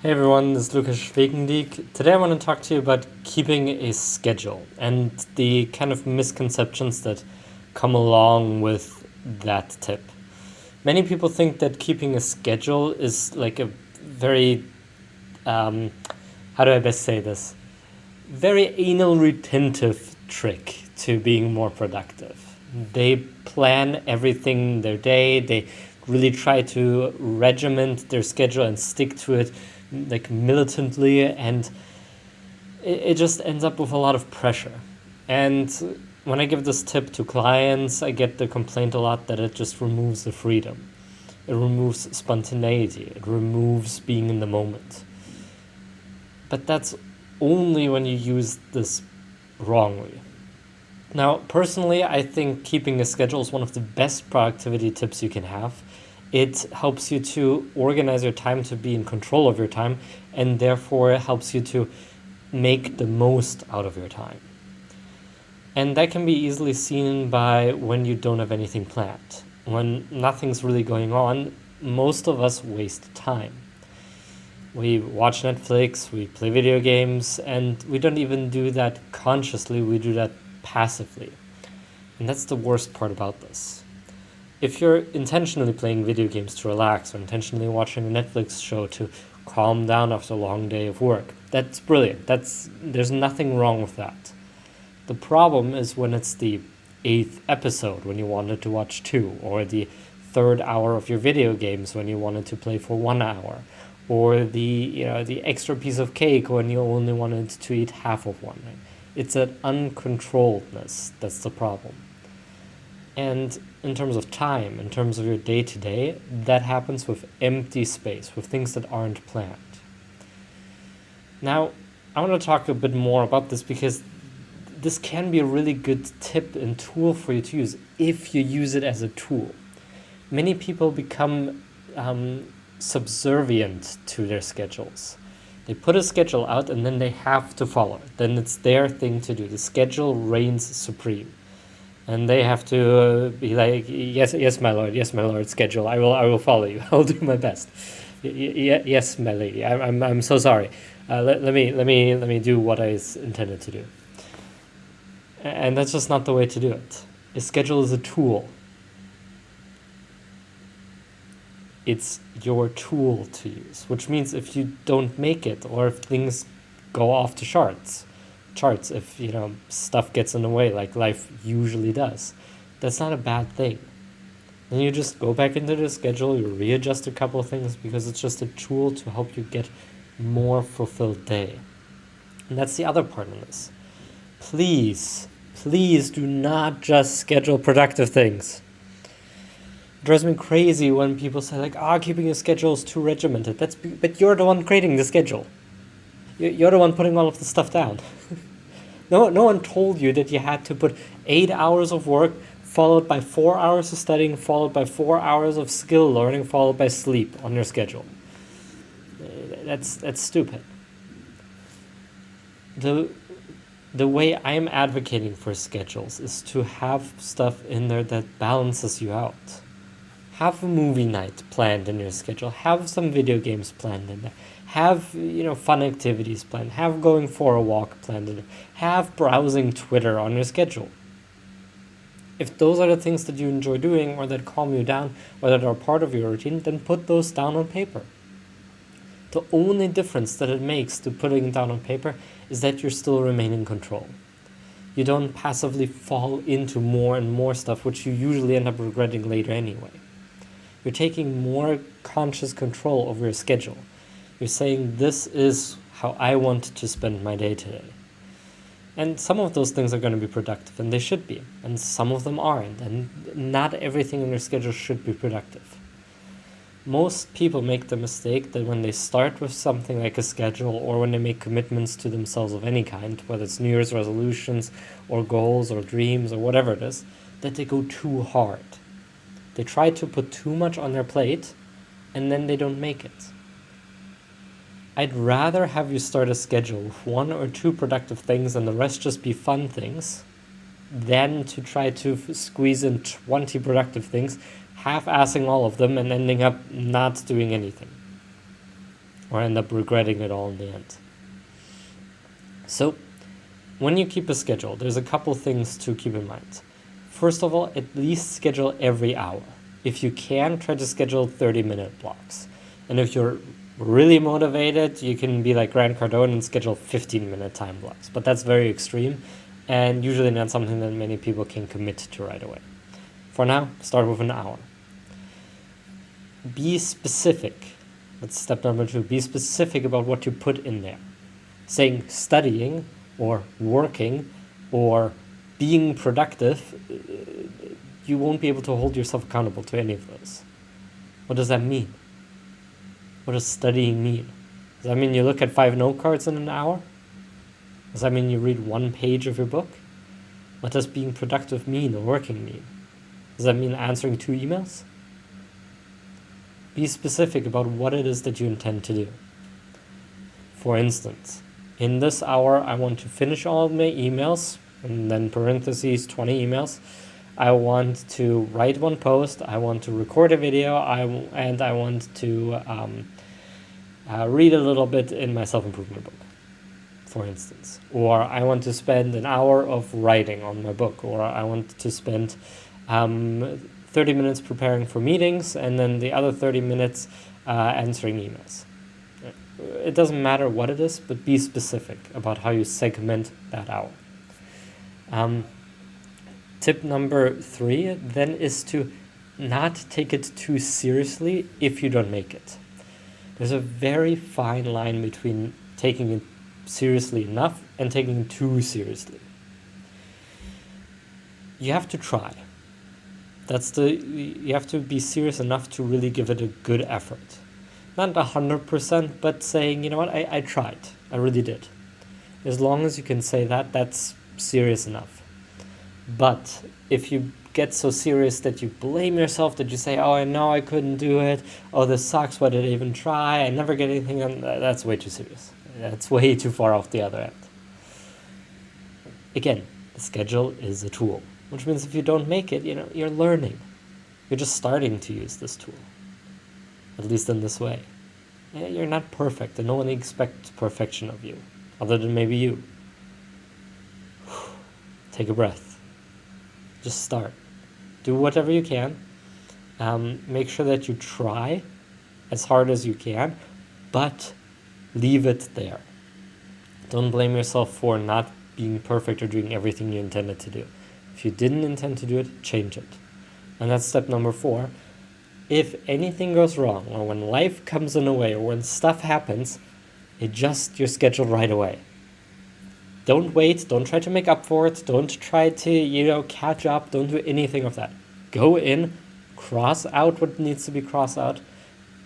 Hey everyone, this is Lucas Schwegendiek. Today I want to talk to you about keeping a schedule and the kind of misconceptions that come along with that tip. Many people think that keeping a schedule is like a very, how do I best say this? Very anal retentive trick to being more productive. They plan everything in their day, they really try to regiment their schedule and stick to it like militantly, and it just ends up with a lot of pressure. And when I give this tip to clients, I get the complaint a lot that it just removes the freedom. It removes spontaneity. It removes being in the moment. But that's only when you use this wrongly. Now, personally, I think keeping a schedule is one of the best productivity tips you can have. It helps you to organize your time, to be in control of your time, and therefore helps you to make the most out of your time. And that can be easily seen by when you don't have anything planned. When nothing's really going on, most of us waste time. We watch Netflix, we play video games, and we don't even do that consciously, we do that passively. And that's the worst part about this. If you're intentionally playing video games to relax or intentionally watching a Netflix show to calm down after a long day of work, that's brilliant. There's nothing wrong with that. The problem is when it's the 8th episode when you wanted to watch 2, or the 3rd hour of your video games when you wanted to play for 1 hour, or the extra piece of cake when you only wanted to eat half of one. It's that uncontrolledness that's the problem. And in terms of time, in terms of your day-to-day, that happens with empty space, with things that aren't planned. Now, I want to talk a bit more about this because this can be a really good tip and tool for you to use if you use it as a tool. Many people become subservient to their schedules. They put a schedule out and then they have to follow it. Then it's their thing to do. The schedule reigns supreme. And they have to be like, yes, my lord, schedule. I will follow you. I'll do my best. Yes, my lady. I'm so sorry. Let me do what I intended to do. And that's just not the way to do it. A schedule is a tool. It's your tool to use, which means if you don't make it, or if things go off the charts, if stuff gets in the way like life usually does, that's not a bad thing. Then you just go back into the schedule, you readjust a couple of things because it's just a tool to help you get more fulfilled day. And that's the other part of this. Please do not just schedule productive things. It drives me crazy when people say like, keeping a schedule is too regimented. But you're the one creating the schedule. You're the one putting all of the stuff down. No one told you that you had to put 8 hours of work followed by 4 hours of studying, followed by 4 hours of skill learning, followed by sleep on your schedule. That's stupid. The way I'm advocating for schedules is to have stuff in there that balances you out. Have a movie night planned in your schedule. Have some video games planned in there. Have fun activities planned. Have going for a walk planned in there. Have browsing Twitter on your schedule. If those are the things that you enjoy doing or that calm you down or that are part of your routine, then put those down on paper. The only difference that it makes to putting it down on paper is that you still remain in control. You don't passively fall into more and more stuff, which you usually end up regretting later anyway. You're taking more conscious control over your schedule. You're saying, this is how I want to spend my day today. And some of those things are going to be productive, and they should be. And some of them aren't. And not everything in your schedule should be productive. Most people make the mistake that when they start with something like a schedule, or when they make commitments to themselves of any kind, whether it's New Year's resolutions or goals or dreams or whatever it is, that they go too hard. They try to put too much on their plate, and then they don't make it. I'd rather have you start a schedule with 1 or 2 productive things and the rest just be fun things, than to try to squeeze in 20 productive things, half-assing all of them and ending up not doing anything. or end up regretting it all in the end. So, when you keep a schedule, there's a couple things to keep in mind. First of all, at least schedule every hour. If you can, try to schedule 30-minute blocks. And if you're really motivated, you can be like Grant Cardone and schedule 15-minute time blocks. But that's very extreme and usually not something that many people can commit to right away. For now, start with an hour. Be specific. That's step number 2. Be specific about what you put in there. Saying studying or working or being productive, you won't be able to hold yourself accountable to any of those. What does that mean? What does studying mean? Does that mean you look at 5 note cards in an hour? Does that mean you read 1 page of your book? What does being productive mean or working mean? Does that mean answering 2 emails? Be specific about what it is that you intend to do. For instance, in this hour, I want to finish all of my emails, and then parentheses, 20 emails. I want to write 1 post, I want to record a video, and I want to read a little bit in my self-improvement book, for instance. Or I want to spend an hour of writing on my book, or I want to spend 30 minutes preparing for meetings, and then the other 30 minutes answering emails. It doesn't matter what it is, but be specific about how you segment that hour. Tip number 3 then is to not take it too seriously if you don't make it. There's a very fine line between taking it seriously enough and taking it too seriously. You have to try. You have to be serious enough to really give it a good effort. Not 100%, but saying, you know what, I tried. I really did. As long as you can say that, that's serious enough. But if you get so serious that you blame yourself, that you say, oh, I know I couldn't do it, oh, this sucks, why did I even try, I never get anything done, that's way too serious. That's way too far off the other end. Again, the schedule is a tool, which means if you don't make it, you're learning. You're just starting to use this tool, at least in this way. You're not perfect, and no one expects perfection of you, other than maybe you. Take a breath. Just start. Do whatever you can. Make sure that you try as hard as you can, but leave it there. Don't blame yourself for not being perfect or doing everything you intended to do. If you didn't intend to do it, change it. And that's step number 4. If anything goes wrong, or when life comes in a way, or when stuff happens, adjust your schedule right away. Don't wait, don't try to make up for it, don't try to, catch up, don't do anything of that. Go in, cross out what needs to be crossed out,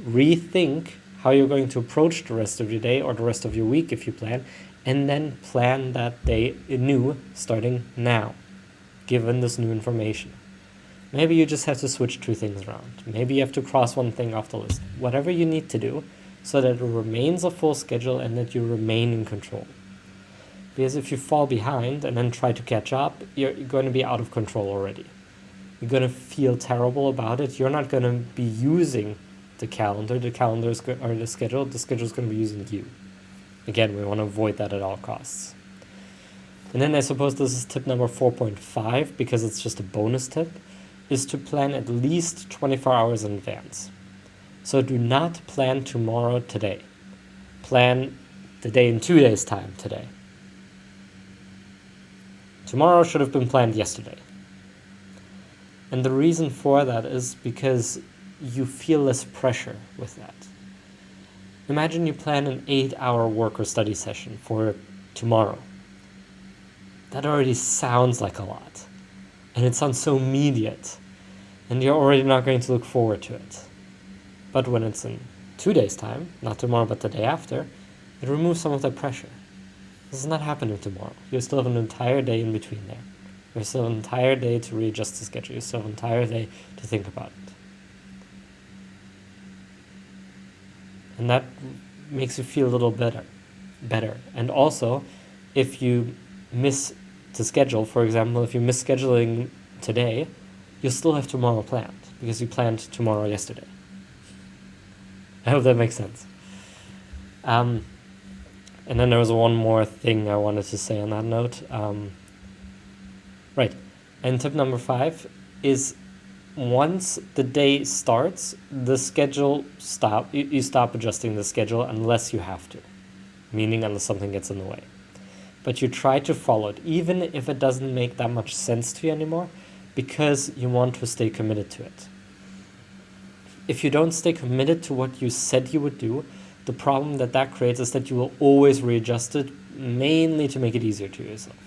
rethink how you're going to approach the rest of your day or the rest of your week if you plan, and then plan that day anew starting now, given this new information. Maybe you just have to switch 2 things around. Maybe you have to cross 1 thing off the list. Whatever you need to do so that it remains a full schedule and that you remain in control. Because if you fall behind and then try to catch up, you're going to be out of control already. You're going to feel terrible about it. You're not going to be using the calendar. The schedule is going to be using you. Again, we want to avoid that at all costs. And then I suppose this is tip number 4.5, because it's just a bonus tip, is to plan at least 24 hours in advance. So do not plan tomorrow today. Plan the day in 2 days' time today. Tomorrow should have been planned yesterday. And the reason for that is because you feel less pressure with that. Imagine you plan an 8-hour work or study session for tomorrow. That already sounds like a lot. And it sounds so immediate. And you're already not going to look forward to it. But when it's in 2 days' time, not tomorrow but the day after, it removes some of that pressure. This is not happening tomorrow. You still have an entire day in between there. You still have an entire day to readjust the schedule. You still have an entire day to think about it. And that makes you feel a little better. And also, if you miss the schedule, for example, if you miss scheduling today, you'll still have tomorrow planned, because you planned tomorrow yesterday. I hope that makes sense. And then there was one more thing I wanted to say on that note. Right. And tip number 5 is once the day starts, the schedule you stop adjusting the schedule unless you have to, meaning unless something gets in the way. But you try to follow it, even if it doesn't make that much sense to you anymore, because you want to stay committed to it. If you don't stay committed to what you said you would do, the problem that creates is that you will always readjust it, mainly to make it easier to yourself.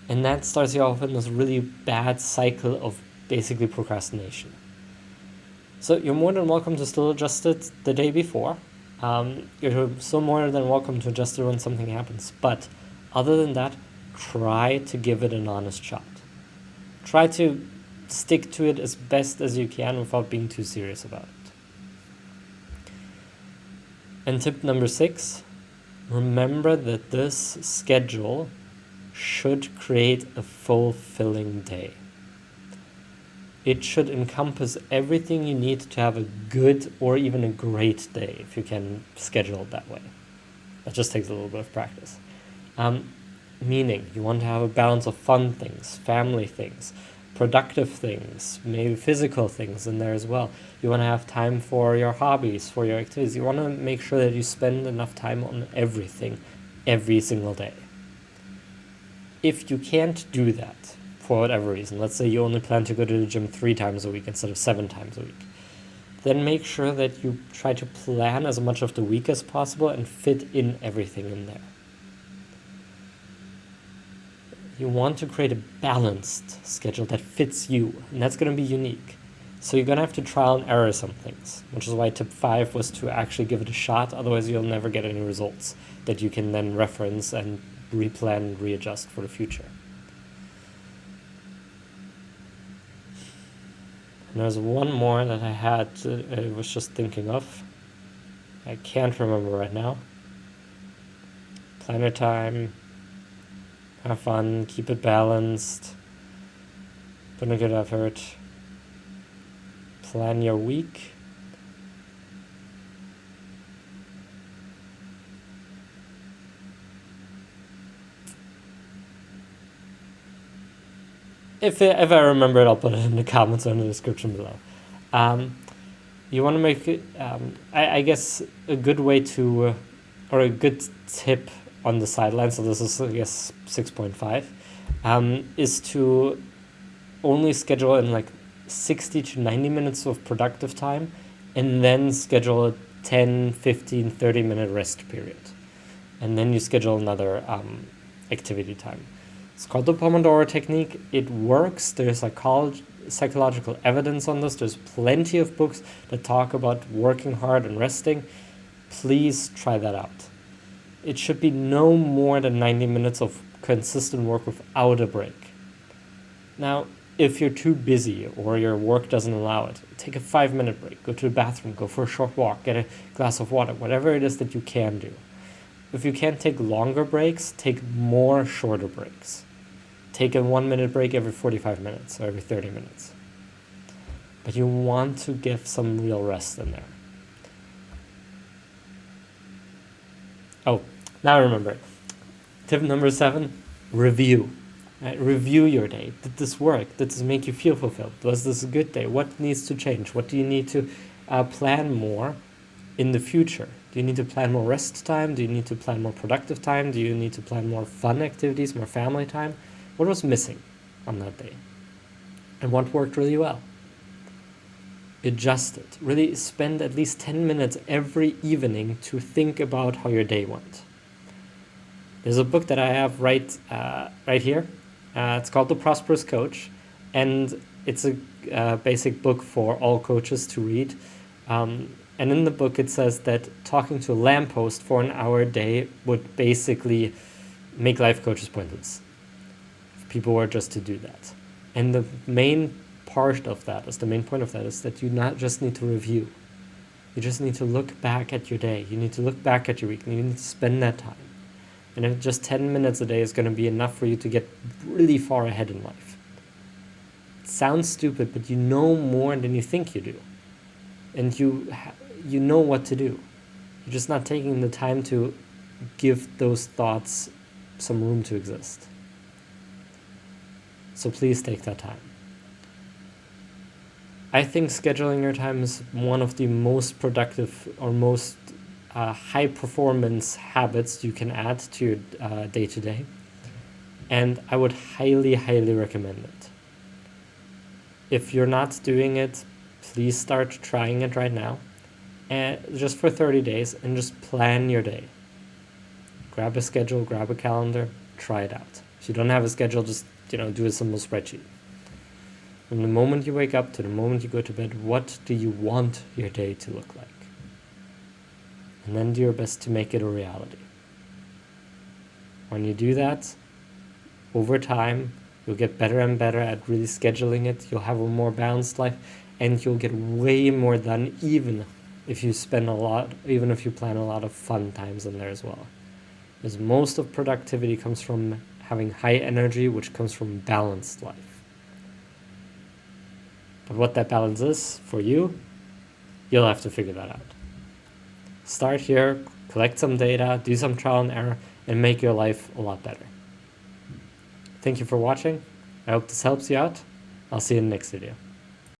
And that starts you off in this really bad cycle of basically procrastination. So you're more than welcome to still adjust it the day before. You're still more than welcome to adjust it when something happens. But other than that, try to give it an honest shot. Try to stick to it as best as you can without being too serious about it. And tip number 6, remember that this schedule should create a fulfilling day. It should encompass everything you need to have a good or even a great day, if you can schedule it that way. That just takes a little bit of practice. Meaning, you want to have a balance of fun things, family things, productive things, maybe physical things in there as well. You want to have time for your hobbies, for your activities. You want to make sure that you spend enough time on everything every single day. If you can't do that, for whatever reason, let's say you only plan to go to the gym 3 times a week instead of 7 times a week, then make sure that you try to plan as much of the week as possible and fit in everything in there. You want to create a balanced schedule that fits you, and that's going to be unique. So you're going to have to trial and error some things, which is why tip 5 was to actually give it a shot, otherwise you'll never get any results that you can then reference and replan and readjust for the future. And there's one more that I was just thinking of. I can't remember right now. Plan your time. Have fun, keep it balanced, put in a good effort, plan your week. If I remember it, I'll put it in the comments or in the description below. You want to make it, I guess, a good way to, or a good tip on the sideline, so this is, I guess, 6.5, is to only schedule in like 60 to 90 minutes of productive time and then schedule a 10, 15, 30-minute rest period. And then you schedule another activity time. It's called the Pomodoro Technique. It works. There's psychological evidence on this. There's plenty of books that talk about working hard and resting. Please try that out. It should be no more than 90 minutes of consistent work without a break. Now, if you're too busy or your work doesn't allow it, take a 5-minute break, go to the bathroom, go for a short walk, get a glass of water, whatever it is that you can do. If you can't take longer breaks, take more shorter breaks. Take a 1-minute break every 45 minutes or every 30 minutes. But you want to give some real rest in there. Oh, now I remember it. Tip number 7, review. Right? Review your day. Did this work? Did this make you feel fulfilled? Was this a good day? What needs to change? What do you need to plan more in the future? Do you need to plan more rest time? Do you need to plan more productive time? Do you need to plan more fun activities, more family time? What was missing on that day? And what worked really well? Adjust it. Really spend at least 10 minutes every evening to think about how your day went. There's a book that I have right here. It's called The Prosperous Coach, and it's a basic book for all coaches to read. And in the book, it says that talking to a lamppost for an hour a day would basically make life coaches pointless if people were just to do that. And the main point of that is that you not just need to review. You just need to look back at your day. You need to look back at your week, and you need to spend that time. And if just 10 minutes a day is going to be enough for you to get really far ahead in life. It sounds stupid, but you know more than you think you do. And you know what to do. You're just not taking the time to give those thoughts some room to exist. So please take that time. I think scheduling your time is one of the most productive or most high performance habits you can add to your day-to-day. And I would highly, highly recommend it. If you're not doing it, please start trying it right now. And just for 30 days and just plan your day. Grab a schedule, grab a calendar, try it out. If you don't have a schedule, just do a simple spreadsheet. From the moment you wake up to the moment you go to bed, what do you want your day to look like? And then do your best to make it a reality. When you do that, over time, you'll get better and better at really scheduling it. You'll have a more balanced life, and you'll get way more done, even if you plan a lot of fun times in there as well. Because most of productivity comes from having high energy, which comes from balanced life. But what that balance is for you, you'll have to figure that out. Start here, collect some data, do some trial and error, and make your life a lot better. Thank you for watching. I hope this helps you out. I'll see you in the next video.